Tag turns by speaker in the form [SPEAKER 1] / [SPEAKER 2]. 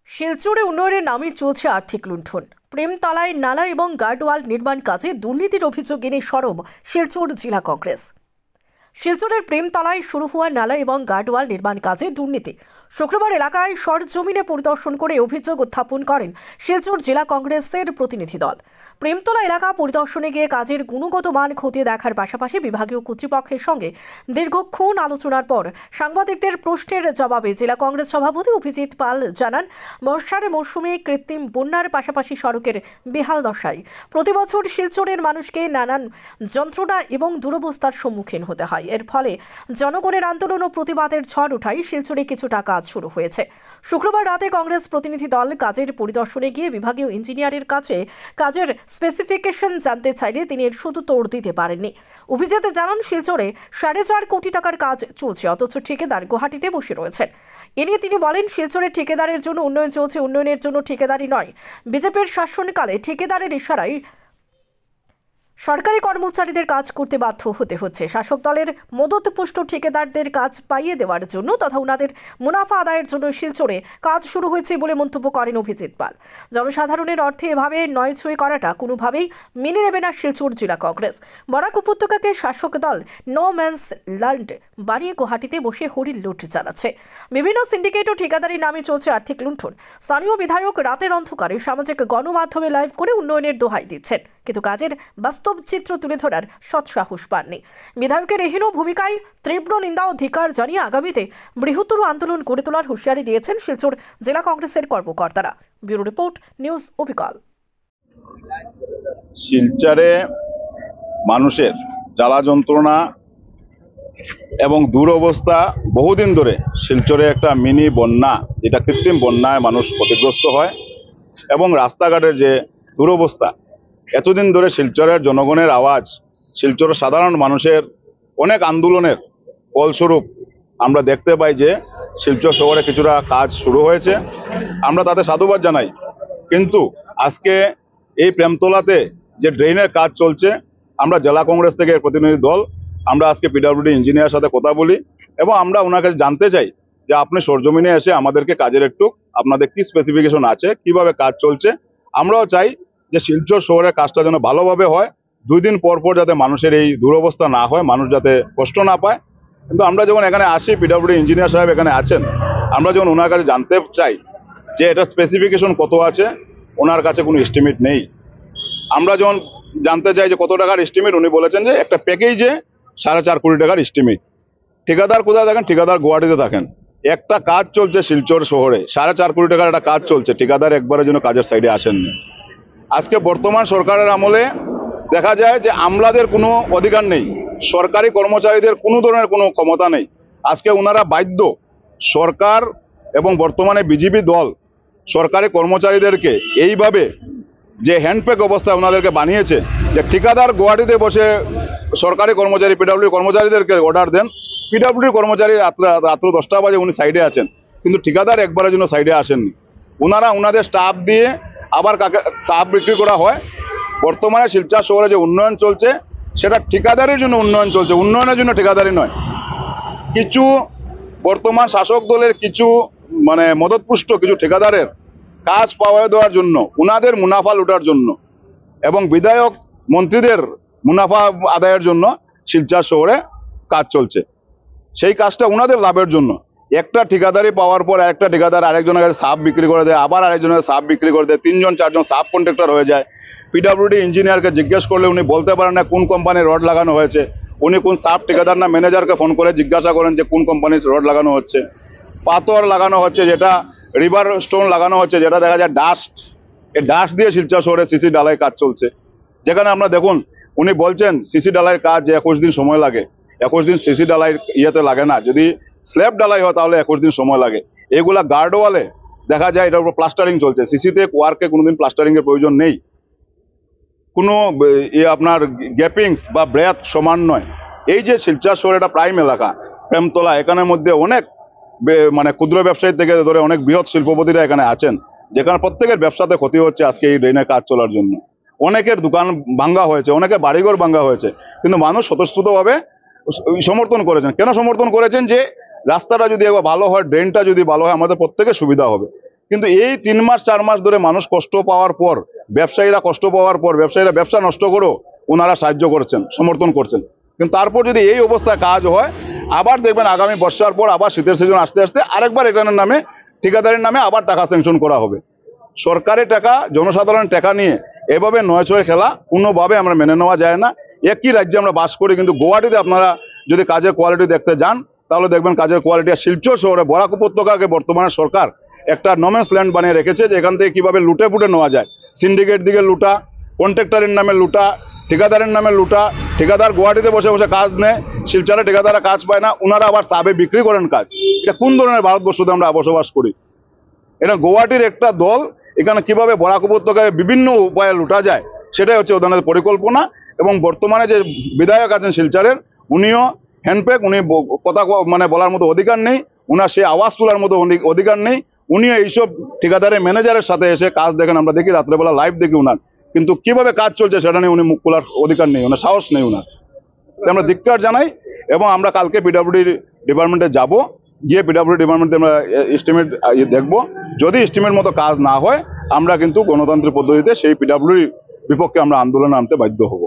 [SPEAKER 1] শিলচরে উন্নয়নের নামে চলছে আর্থিক লুণ্ঠন। প্রেমতলায় নালা এবং গার্ডওয়াল নির্মাণ কাজে দুর্নীতির অভিযোগ এনে সরব শিলচর জেলা কংগ্রেস। শিলচরের প্রেমতলায় শুরু হওয়া নালা এবং গার্ডওয়াল নির্মাণ কাজে দুর্নীতি। শুক্রবার এলাকায় সরজমিনে পরিদর্শন করে অভিযোগ উত্থাপন করেন শিলচর জেলা কংগ্রেসের প্রতিনিধি দল। প্রেমতলা এলাকা পরিদর্শনে গিয়ে কাজের গুণগত মান খতিয়ে দেখার পাশাপাশি বিভাগীয় কর্তৃপক্ষের সঙ্গে দীর্ঘক্ষণ আলোচনার পর সাংবাদিকদের প্রশ্নের জবাবে জেলা কংগ্রেস সভাপতি অভিজিৎ পাল জানান, বর্ষার মৌসুমে কৃত্রিম বন্যার পাশাপাশি সড়কের বেহাল দশায় প্রতি বছর শিলচরের মানুষকে নানান যন্ত্রণা এবং দুরবস্থার সম্মুখীন হতে হয়। এর ফলে জনগণের আন্দোলন ও প্রতিবাদের ঝড় ওঠায় শিলচরে কিছুটা কাজ শুরু হয়েছে। শুক্রবার রাতে কংগ্রেস প্রতিনিধি দল কাজের পরিদর্শনে গিয়ে বিভাগীয় ইঞ্জিনিয়ারের কাছে কাজের স্পেসিফিকেশন জানতে চাইলে তিনি এর সদুত্তর দিতে পারেননি। অভিজিৎ জানান, শিলচরে 4.5 কোটি টাকার কাজ চলছে, অথচ ঠিকাদার গুয়াহাটিতে বসে রয়েছেন। এ নিয়ে তিনি বলেন, শিলচরের ঠিকাদারের জন্য উন্নয়ন চলছে, উন্নয়নের জন্য ঠিকাদারি নয়। বিজেপির শাসনকালে ঠিকাদারের ইশারায় সরকারি কর্মচারীদের কাজ করতে বাধ্য হতে হচ্ছে। শাসক দলের মদতপুষ্ট ঠিকাদারদের কাজ পাইয়ে দেওয়ার জন্য তথা উনাদের মুনাফা আদায়ের জন্য শিলচরে কাজ শুরু হয়েছে বলে মন্তব্য করেন অভিজিৎ পাল। জনসাধারণের অর্থে এভাবে নয়ছুঁই করাটা কোনোভাবেই মেনে নেবে না শিলচর জেলা কংগ্রেস। বরাক উপত্যকাকে শাসক দল নো ম্যানস ল্যান্ড বানিয়ে গুয়াহাটিতে বসে হরির লুট চালাচ্ছে। বিভিন্ন সিন্ডিকেট ও ঠিকাদারির নামে চলছে আর্থিক লুণ্ঠন। স্থানীয় বিধায়ক রাতের অন্ধকারে সামাজিক গণমাধ্যমে লাইভ করে উন্নয়নের দোহাই দিচ্ছেন, কিন্তু কাজের বাস্তব চিত্র তুলে ধরার সৎসাহস পাননি। বিধায়কের এহেন ভূমিকায় তীব্র নিন্দা ও ধিক্কার জানিয়ে আগামীতে বৃহত্তর আন্দোলন গড়ে তোলার হুঁশিয়ারি দিয়েছেন শিলচর জেলা কংগ্রেসের কর্মকর্তারা। ব্যুরো রিপোর্ট, নিউজ অবিকল।
[SPEAKER 2] শিলচরে মানুষের জ্বালা যন্ত্রণা এবং দুরবস্থা বহুদিন ধরে শিলচরে একটা মিনি বন্যা, যেটা কৃত্রিম বন্যায় মানুষ ক্ষতিগ্রস্ত হয়, এবং রাস্তাঘাটের যে দুরবস্থা, এতদিন ধরে শিলচরের জনগণের আওয়াজ, শিলচরের সাধারণ মানুষের অনেক আন্দোলনের ফলস্বরূপ আমরা দেখতে পাই যে শিলচর শহরে কিছুটা কাজ শুরু হয়েছে। আমরা তাতে সাধুবাদ জানাই। কিন্তু আজকে এই প্রেমতলাতে যে ড্রেনের কাজ চলছে, আমরা জেলা কংগ্রেস থেকে প্রতিনিধি দল আমরা আজকে পিডব্লিউডি ইঞ্জিনিয়ার সাথে কথা বলি এবং আমরা ওনার কাছে জানতে চাই যে আপনি সরজমিনে এসে আমাদেরকে কাজের একটু আপনাদের কি স্পেসিফিকেশন আছে, কিভাবে কাজ চলছে। আমরাও চাই যে শিলচর শহরে কাজটা যেন ভালোভাবে হয়, 2 দিন পর পর যাতে মানুষের এই দুরবস্থা না হয়, মানুষ যাতে কষ্ট না পায়। কিন্তু আমরা যখন এখানে আসি, পিডব্লিউডি ইঞ্জিনিয়ার সাহেব এখানে আছেন, আমরা যখন ওনার কাছে জানতে চাই যে এটা স্পেসিফিকেশন কত আছে, ওনার কাছে কোনো এস্টিমেট নেই। আমরা যখন জানতে চাই যে কত টাকার এস্টিমেট, উনি বলেছেন যে একটা প্যাকেজে 4.5 কোটি টাকার এস্টিমেট। ঠিকাদার কোথায় থাকেন? ঠিকাদার গুয়াহাটিতে থাকেন। একটা কাজ চলছে শিলচর শহরে, 4.5 কোটি টাকার একটা কাজ চলছে, ঠিকাদার একবারের জন্য কাজের সাইডে আসেননি। আজকে বর্তমান সরকারের আমলে দেখা যায় যে আমলাদের কোনো অধিকার নেই, সরকারি কর্মচারীদের কোনো ধরনের কোনো ক্ষমতা নেই। আজকে ওনারা বাধ্য, সরকার এবং বর্তমানে বিজেপি দল সরকারি কর্মচারীদেরকে এইভাবে যে হ্যান্ডপ্যাক অবস্থায় ওনাদেরকে বানিয়েছে যে ঠিকাদার গুয়াহাটিতে বসে সরকারি কর্মচারী পিডব্লিউডি কর্মচারীদেরকে অর্ডার দেন। পিডব্লিউডি কর্মচারী রাত্র 10টা বাজে উনি সাইডে আছেন, কিন্তু ঠিকাদার একবারের জন্য সাইডে আসেননি। ওনারা ওনাদের স্টাফ দিয়ে আবার সাপ বিক্রি করা হয়। বর্তমানে শিলচর শহরে যে উন্নয়ন চলছে, সেটা ঠিকাদারের জন্য উন্নয়ন চলছে, উন্নয়নের জন্য ঠিকাদারি নয়। কিছু বর্তমান শাসক দলের কিছু মদতপুষ্ট কিছু ঠিকাদারের কাজ পাওয়া দেওয়ার জন্য, ওনাদের মুনাফা লুটার জন্য এবং বিধায়ক মন্ত্রীদের মুনাফা আদায়ের জন্য শিলচর শহরে কাজ চলছে। সেই কাজটা ওনাদের লাভের জন্য। একটা ঠিকাদারি পাওয়ার পর আরেকটা ঠিকাদার আরেকজনের কাছে সাপ বিক্রি করে দেয়, আবার আরেকজনের সাপ বিক্রি করে দেয়, 3জন 4জন সাব কন্ট্রাক্টর হয়ে যায়। পিডব্লিউডি ইঞ্জিনিয়ারকে জিজ্ঞেস করলে উনি বলতে পারেন না কোন কোম্পানির রড লাগানো হয়েছে। উনি কোন সাব ঠিকাদার না ম্যানেজারকে ফোন করে জিজ্ঞাসা করেন যে কোন কোম্পানির রড লাগানো হচ্ছে। পাথর লাগানো হচ্ছে, যেটা রিভার স্টোন লাগানো হচ্ছে, যেটা দেখা যায় ডাস্ট, এই ডাস্ট দিয়ে শিলচর শহরে সিসি ডালাই কাজ চলছে। যেখানে আমরা দেখুন, উনি বলছেন সিসি ডালাইয়ের কাজ যে 21 দিন সময় লাগে। 21 দিন সিসি ডালাই ইয়েতে লাগে না, যদি স্ল্যাব ডালাই হয় তাহলে 21 দিন সময় লাগে। এগুলা গার্ডওয়ালে দেখা যায় এটার উপর প্লাস্টারিং চলছে। সিসিতে ওয়ার্কে কোনোদিন প্লাস্টারিংয়ের প্রয়োজন নেই, কোনো আপনার গ্যাপিংস বা ব্রেথ সমান নয়। এই যে শিলচর শহর একটা প্রাইম এলাকা, প্রেমতলা, এখানের মধ্যে অনেক ক্ষুদ্র ব্যবসায়ী থেকে ধরে অনেক বৃহৎ শিল্পপতিরা এখানে আছেন, যেখানে প্রত্যেকের ব্যবসাতে ক্ষতি হচ্ছে আজকে এই ড্রেনের কাজ চলার জন্য। অনেকের দোকান ভাঙ্গা হয়েছে, অনেকের বাড়িঘর ভাঙ্গা হয়েছে, কিন্তু মানুষ স্বতঃস্ফূর্তভাবে সমর্থন করেছেন। কেন সমর্থন করেছেন? যে রাস্তাটা যদি একবার ভালো হয়, ড্রেনটা যদি ভালো হয়, আমাদের প্রত্যেকের সুবিধা হবে। কিন্তু এই 3 মাস 4 মাস ধরে মানুষ কষ্ট পাওয়ার পর, ব্যবসায়ীরা কষ্ট পাওয়ার পর, ব্যবসায়ীরা ব্যবসা নষ্ট করেও ওনারা সাহায্য করছেন, সমর্থন করছেন। কিন্তু তারপর যদি এই অবস্থায় কাজ হয়, আবার দেখবেন আগামী বর্ষার পর আবার শীতের সিজন আসতে আসতে আরেকবার এখানের নামে, ঠিকাদারের নামে আবার টাকা স্যাংশন করা হবে। সরকারের টাকা, জনসাধারণের টাকা নিয়ে এভাবে নয় ছয় খেলা কোনোভাবে আমরা মেনে নেওয়া যায় না। একই রাজ্যে আমরা বাস করি, কিন্তু গুয়াহাটিতে আপনারা যদি কাজের কোয়ালিটি দেখতে যান তাহলে দেখবেন কাজের কোয়ালিটি। শিলচর শহরে বরাক উপত্যকাকে বর্তমানে সরকার একটা নোম্যান্স ল্যান্ড বানিয়ে রেখেছে, যে এখান থেকে কীভাবে লুটে পুটে নেওয়া যায়। সিন্ডিকেট দিকে লুটা, কন্ট্রাক্টরের নামে লুটা, ঠিকাদারের নামে লুটা। ঠিকাদার গুয়াহাটিতে বসে বসে কাজ নেয়, শিলচরে ঠিকাদাররা কাজ পায় না, ওনারা আবার সাবে বিক্রি করেন কাজ। এটা কোন ধরনের ভারতবর্ষতে আমরা বসবাস করি? এটা গুয়াহাটির একটা দল এখানে কিভাবে বরাক উপত্যকায় বিভিন্ন উপায়ে লুটা যায় সেটাই হচ্ছে ওদের পরিকল্পনা। এবং বর্তমানে যে বিধায়ক আছেন শিলচরের, উনিও হ্যান্ডপ্যাক, উনি কথা মানে বলার মতো অধিকার নেই, উনার সে আওয়াজ তোলার মতো অধিকার নেই। উনিও এইসব ঠিকাদারের ম্যানেজারের সাথে এসে কাজ দেখেন, আমরা দেখি রাত্রেবেলা লাইভ দেখি উনার, কিন্তু কিভাবে কাজ চলছে সেটা নিয়ে উনি মুখ খোলার অধিকার নেই, ওনার সাহস নেই উনার। আমরা ধিক্কার জানাই এবং আমরা কালকে পিডব্লিউডি ডিপার্টমেন্টে যাব, গিয়ে পিডব্লিউডি ডিপার্টমেন্টে আমরা এস্টিমেট দেখবো। যদি এস্টিমেট মতো কাজ না হয় আমরা কিন্তু গণতান্ত্রিক পদ্ধতিতে সেই পিডব্লিউডির বিপক্ষে আমরা আন্দোলনে নামতে বাধ্য হব।